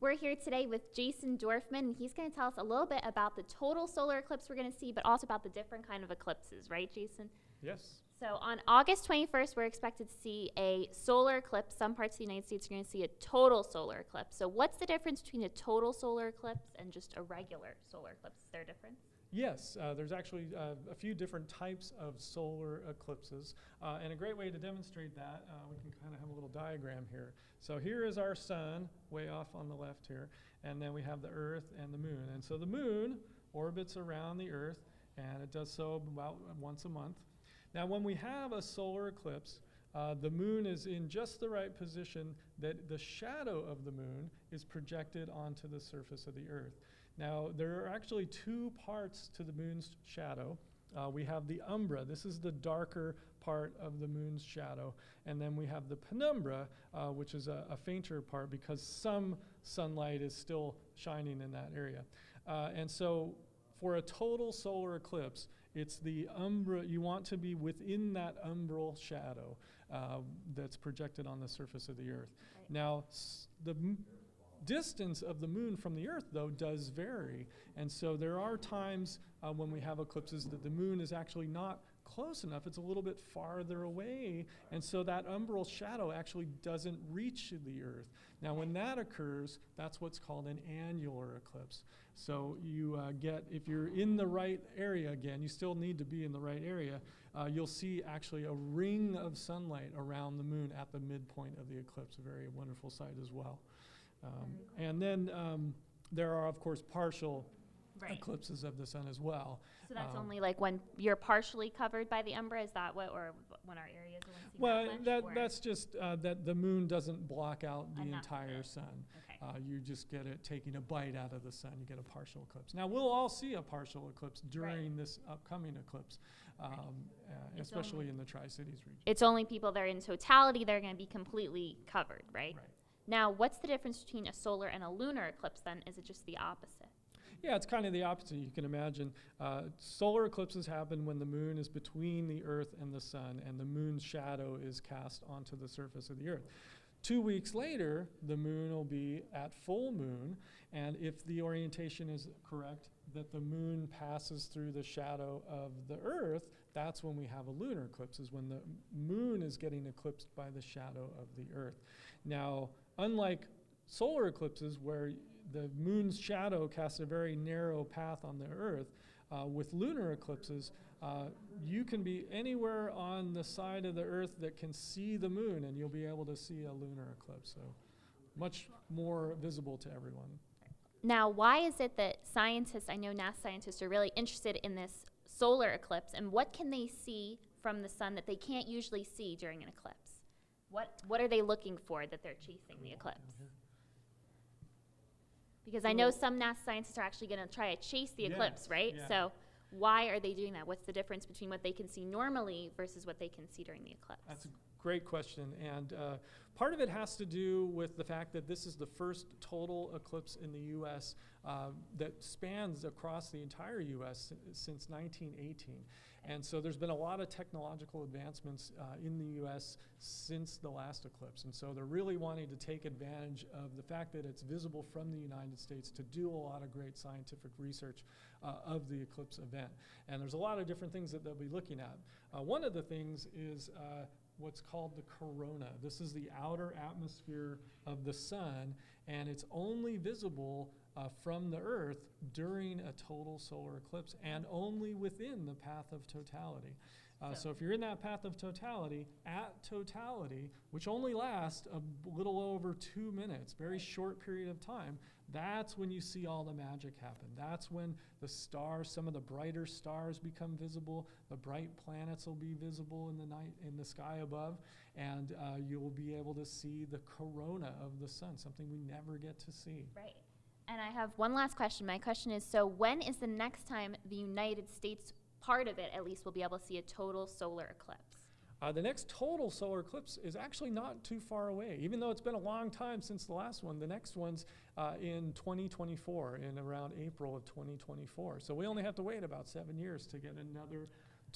We're here today with Jason Dorfman, and he's going to tell us a little bit about the total solar eclipse we're going to see, but also about the different kind of eclipses, right, Jason? Yes. So on August 21st, we're expected to see a solar eclipse. Some parts of the United States are going to see a total solar eclipse. So what's the difference between a total solar eclipse and just a regular solar eclipse? Is there a difference? Yes, there's actually a few different types of solar eclipses. And a great way to demonstrate that, we can kind of have a little diagram here. So here is our sun, way off on the left here, and then we have the Earth and the moon. And so the moon orbits around the Earth, and it does so about once a month. Now when we have a solar eclipse, the moon is in just the right position that the shadow of the moon is projected onto the surface of the Earth. Now, there are actually two parts to the moon's shadow. We have the umbra. This is the darker part of the moon's shadow. And then we have the penumbra, which is a fainter part because some sunlight is still shining in that area. And so for a total solar eclipse, it's the umbra. You want to be within that umbral shadow that's projected on the surface of the Earth. Right. Now, the distance of the moon from the Earth, though, does vary. And so there are times when we have eclipses that the moon is actually not close enough. It's a little bit farther away. And so that umbral shadow actually doesn't reach the Earth. Now, when that occurs, that's what's called an annular eclipse. So you get, if you're in the right area again, you still need to be in the right area, you'll see actually a ring of sunlight around the moon at the midpoint of the eclipse. A very wonderful sight as well. And then there are, of course, partial eclipses of the sun as well. So that's only like when you're partially covered by the umbra? Is that what, or when our areas are seeing well, that much, that's just that the moon doesn't block out the enough entire sun. Okay. You just get it taking a bite out of the sun. You get a partial eclipse. Now, we'll all see a partial eclipse during this upcoming eclipse, especially in the Tri-Cities region. It's only people that are in totality that are going to be completely covered, right? Right. Now, what's the difference between a solar and a lunar eclipse then? Is it just the opposite? Yeah, it's kind of the opposite. You can imagine solar eclipses happen when the moon is between the Earth and the sun, and the moon's shadow is cast onto the surface of the Earth. 2 weeks later, the moon will be at full moon, and if the orientation is correct, that the moon passes through the shadow of the Earth, that's when we have a lunar eclipse, is when the moon is getting eclipsed by the shadow of the Earth. Now, unlike solar eclipses where the moon's shadow casts a very narrow path on the Earth, with lunar eclipses, you can be anywhere on the side of the Earth that can see the moon, and you'll be able to see a lunar eclipse. So much more visible to everyone. Now, why is it that scientists, I know NASA scientists, are really interested in this solar eclipse, and what can they see from the sun that they can't usually see during an eclipse? What are they looking for that they're chasing the eclipse? Because I know some NASA scientists are actually going to try to chase the eclipse, right? Yeah. So why are they doing that? What's the difference between what they can see normally versus what they can see during the eclipse? That's a great question. And part of it has to do with the fact that this is the first total eclipse in the U.S. That spans across the entire U.S. since 1918. And so there's been a lot of technological advancements in the U.S. since the last eclipse. And so they're really wanting to take advantage of the fact that it's visible from the United States to do a lot of great scientific research of the eclipse event. And there's a lot of different things that they'll be looking at. One of the things is what's called the corona. This is the outer atmosphere of the sun, and it's only visible from the Earth during a total solar eclipse and only within the path of totality. So if you're in that path of totality, at totality, which only lasts a little over 2 minutes, very short period of time, that's when you see all the magic happen. That's when the stars, some of the brighter stars become visible, the bright planets will be visible in the night, in the sky above, and you'll be able to see the corona of the sun, something we never get to see. Right. And I have one last question. My question is, so when is the next time the United States, part of it at least, will be able to see a total solar eclipse? The next total solar eclipse is actually not too far away. Even though it's been a long time since the last one, the next one's in 2024, in around April of 2024. So we only have to wait about 7 years to get another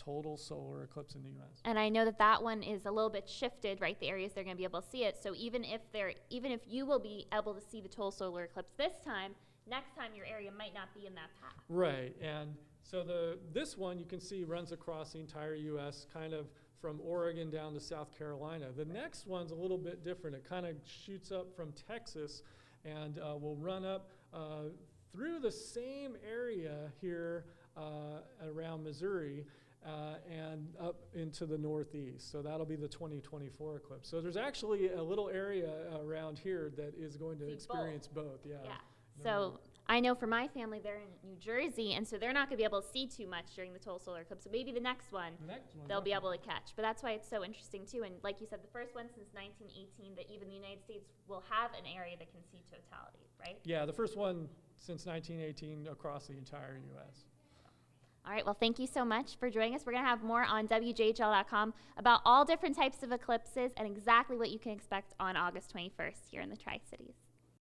total solar eclipse in the U.S. And I know that that one is a little bit shifted, right? The areas they're going to be able to see it. So even if you will be able to see the total solar eclipse this time, next time your area might not be in that path. Right, and so this one you can see runs across the entire U.S., kind of from Oregon down to South Carolina. The next one's a little bit different. It kind of shoots up from Texas and will run up through the same area here around Missouri and up into the northeast. So that'll be the 2024 eclipse. So there's actually a little area around here that is going to experience both. Yeah. So I know for my family, they're in New Jersey, and so they're not going to be able to see too much during the total solar eclipse. So maybe the next one they'll be able to catch. But that's why it's so interesting, too. And like you said, the first one since 1918 that even the United States will have an area that can see totality, right? Yeah, the first one since 1918 across the entire U.S. All right, well, thank you so much for joining us. We're going to have more on WJHL.com about all different types of eclipses and exactly what you can expect on August 21st here in the Tri-Cities.